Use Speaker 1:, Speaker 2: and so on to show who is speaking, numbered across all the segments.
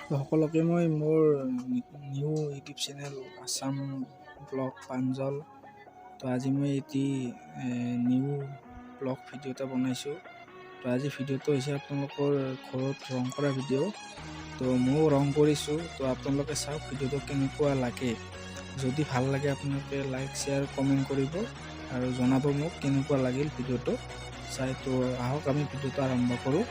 Speaker 1: সকলোকে মই মোৰ new YouTube channel Assam blog Pranjal. তো আজি মই এটি নিউ ব্লগ ভিডিঅ' এটা বনাইছোঁ। তো আজি ভিডিঅ'টো হৈছে আপোনালোকৰ ঘৰত ৰং কৰা ভিডিঅ'। তো ময়ো ৰং কৰিছোঁ। তো আপোনালোকে চাওক ভিডিঅ'টো কেনেকুৱা লাগে। যদি ভাল লাগে আপোনালোকে লাইক শ্বেয়াৰ কমেণ্ট কৰিব আৰু জনাব মোক কেনেকুৱা লাগিল ভিডিঅ'টো চাই। তো আহক আমি ভিডিঅ'টো আৰম্ভ কৰোঁ।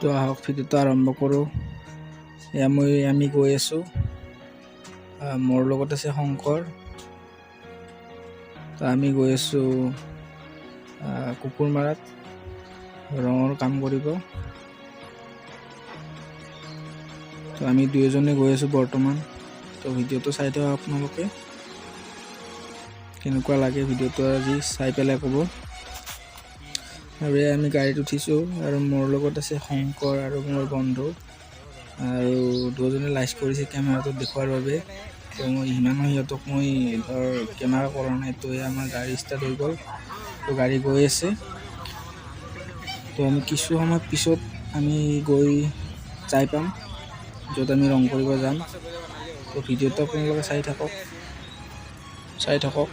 Speaker 1: তো আহক ভিডিঅ'টো আৰম্ভ কৰোঁ। আমি গৈ আছোঁ। মোৰ লগত আছে শংকৰ। তো আমি গৈ আছোঁ কুকুৰমাৰাত ৰঙৰ কাম কৰিব। তো আমি দুয়োজনে গৈ আছোঁ বৰ্তমান। তো ভিডিঅ'টো চাই থাকক আপোনালোকে কেনেকুৱা লাগে ভিডিঅ'টো আজি চাই পেলাই ক'ব। আৰু আমি গাড়ীত উঠিছোঁ আৰু মোৰ লগত আছে শংকৰ আৰু মোৰ বন্ধু। আৰু দুজনে লাইচ কৰিছে কেমেৰাটো দেখুৱাৰ বাবে। তো মই সিহঁতক মই কেমেৰা কৰা নাই। তো আমাৰ গাড়ী ষ্টাৰ্ট হৈ গ'ল। তো গাড়ী গৈ আছে। তো আমি কিছু সময় পিছত আমি গৈ যাই পাম য'ত আমি ৰং কৰিব যাম। তো ভিডিঅ'টো আপোনালোকে চাই থাকক।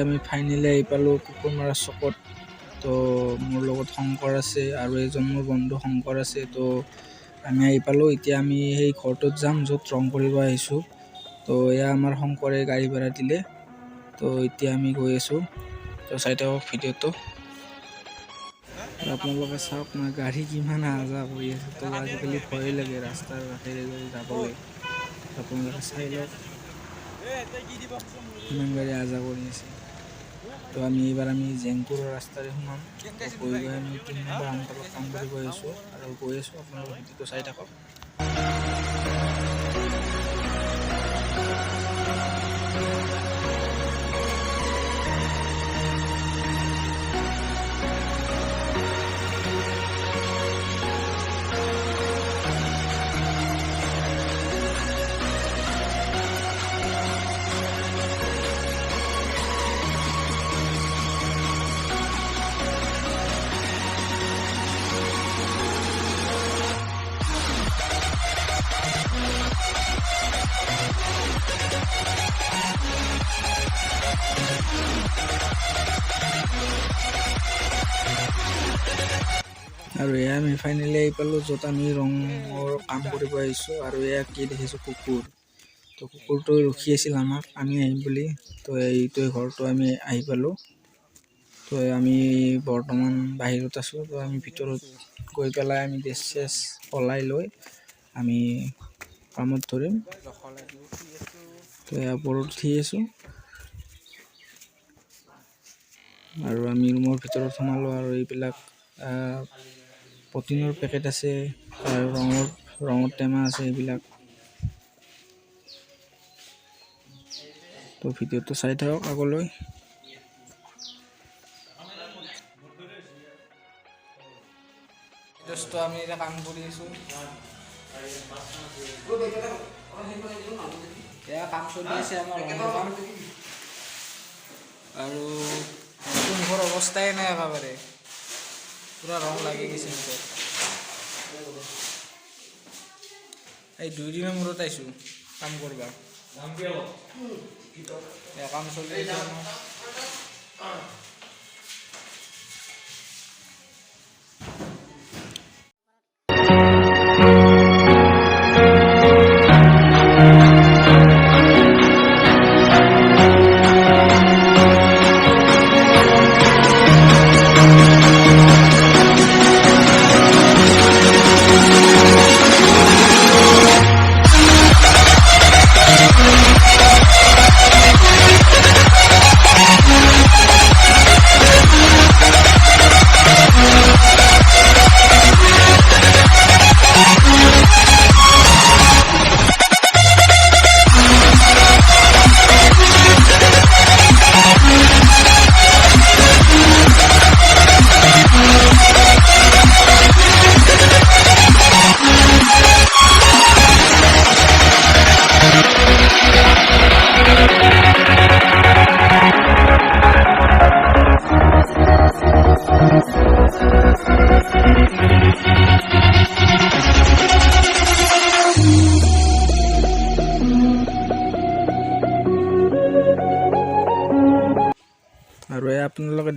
Speaker 1: আমি ফাইনেলি আহি পালোঁ কুকুৰমাৰা চকত। তো মোৰ লগত শংকৰ আছে আৰু এজন মোৰ বন্ধু শংকৰ আছে। তো আমি আহি পালোঁ। এতিয়া আমি সেই ঘৰটোত যাম য'ত ৰং কৰিব আহিছোঁ। তো এয়া আমাৰ শংকৰে গাড়ী ভাড়া দিলে। তো এতিয়া আমি গৈ আছোঁ। তো চাই থাকক ভিডিঅ'টো। আপোনালোকে চাওক না গাড়ী কিমান অহা যোৱা কৰি আছে। তো আজিকালি ভয় লাগে ৰাস্তাৰ কাষেৰে যাবলৈ। আপোনালোকে চাই লওক কিমান গাড়ী অহা যোৱা কৰি আছে। তো এইবাৰ আমি জেংপুৰৰ ৰাস্তাৰে সোমাম। গৈ আমি 3 নম্বৰ আমতলত কাম কৰিব আহিছোঁ আৰু গৈ আছোঁ। আপোনালোকে ভিডিঅ'টো চাই থাকক। আৰু এয়া আমি ফাইনেলি আহি পালোঁ য'ত আমি ৰঙৰ কাম কৰিব আহিছোঁ। আৰু এয়া কি দেখিছোঁ কুকুৰ। তো কুকুৰটো ৰখি আছিল আমাক আমি আহিম বুলি। তো এইটোৱে ঘৰটো আমি আহি পালোঁ। তো আমি বৰ্তমান বাহিৰত আছোঁ। তো আমি ভিতৰত গৈ পেলাই আমি ড্ৰেছ চেছ সলাই লৈ আমি কামত ধৰিম। তো এয়া ওপৰত উঠি আছোঁ আৰু আমি ৰুমৰ ভিতৰত সোমালোঁ। আৰু এইবিলাক প্ৰটিনৰ পেকেট আছে আৰু ৰঙৰ টেমা আছে এইবিলাক। তো ভিডিঅ'টো চাই থাকক আগলৈ। আমি এতিয়া কাম কৰি আছোঁ। এয়া কাম চলি আছে আমাৰ ৰঙৰ কাম। আৰু মুখৰ অৱস্থাই নাই একেবাৰে পুৰা ৰং লাগি গৈছে মুখত। এই 2 দিনৰ মূৰত আহিছোঁ কাম কৰিব। কাম চলি আছে।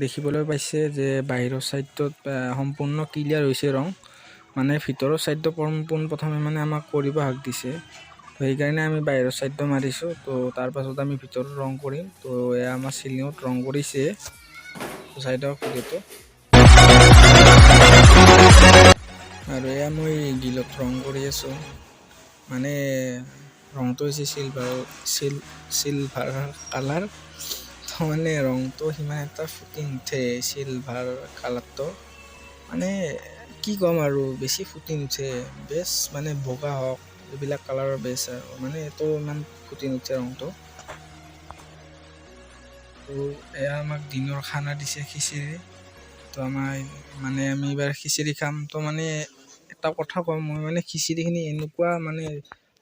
Speaker 1: দেখিবলৈ পাইছে যে বাহিৰৰ ছাইডটোত সম্পূৰ্ণ ক্লিয়াৰ হৈছে ৰং, মানে ভিতৰৰ ছাইডটো প্ৰথমে মানে আমাক কৰিব হাক দিছে। তো সেইকাৰণে আমি বাহিৰৰ ছাইডটো মাৰিছোঁ। তো তাৰপাছত আমি ভিতৰত ৰং কৰিম। তো এয়া আমাৰ চিলিঙত ৰং কৰিছে। তো ছাইডৰ ভিডিঅ'টো আৰু এয়া মই গিলত ৰং কৰি আছোঁ। মানে ৰংটো হৈছে চিলভাৰ কালাৰ। তো মানে ৰংটো সিমান এটা ফুটি নুঠে চিলভাৰ কালাৰটো, মানে কি ক'ম আৰু বেছি ফুটি নুঠে। বেছ মানে বগা হওক এইবিলাক কালাৰৰ বেছ আৰু মানে এইটো ইমান ফুটি নুঠে ৰংটো। তো এয়া আমাক দিনৰ খানা দিছে খিচিৰি। তো আমাৰ মানে আমি এইবাৰ খিচিৰি খাম। তো মানে এটা কথা কওঁ, মই মানে খিচিৰিখিনি এনেকুৱা মানে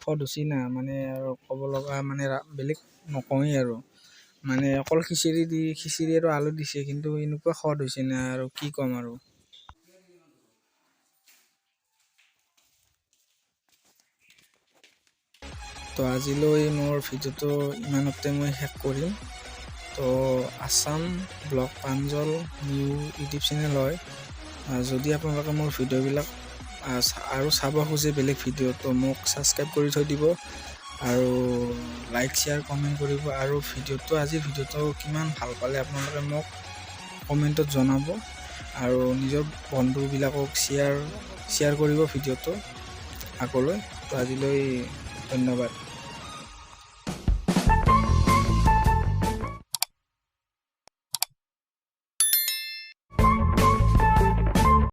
Speaker 1: সোৱাদ হৈছে না, মানে আৰু ক'ব লগা মানে বেলেগ নকওঁৱেই আৰু, মানে অকল খিচিৰি আৰু আলু দিছে, কিন্তু এনেকুৱা সোৱাদ হৈছে না আৰু কি ক'ম আৰু। তো আজিলৈ মোৰ ভিডিঅ'টো ইমানতে মই শেষ কৰিম। তো Assam blog Pranjal new YouTube channel হয়। যদি আপোনালোকে মোৰ ভিডিঅ'বিলাক আৰু চাব খোজে বেলেগ ভিডিঅ', তো মোক ছাবস্ক্ৰাইব কৰি থৈ দিব আৰু লাইক শ্বেয়াৰ কমেণ্ট কৰিব। আৰু আজিৰ ভিডিঅ'টো কিমান ভাল পালে আপোনালোকে মোক কমেণ্টত জনাব আৰু নিজৰ বন্ধুবিলাকক শ্বেয়াৰ কৰিব ভিডিঅ'টো আগলৈ। তো আজিলৈ ধন্যবাদ।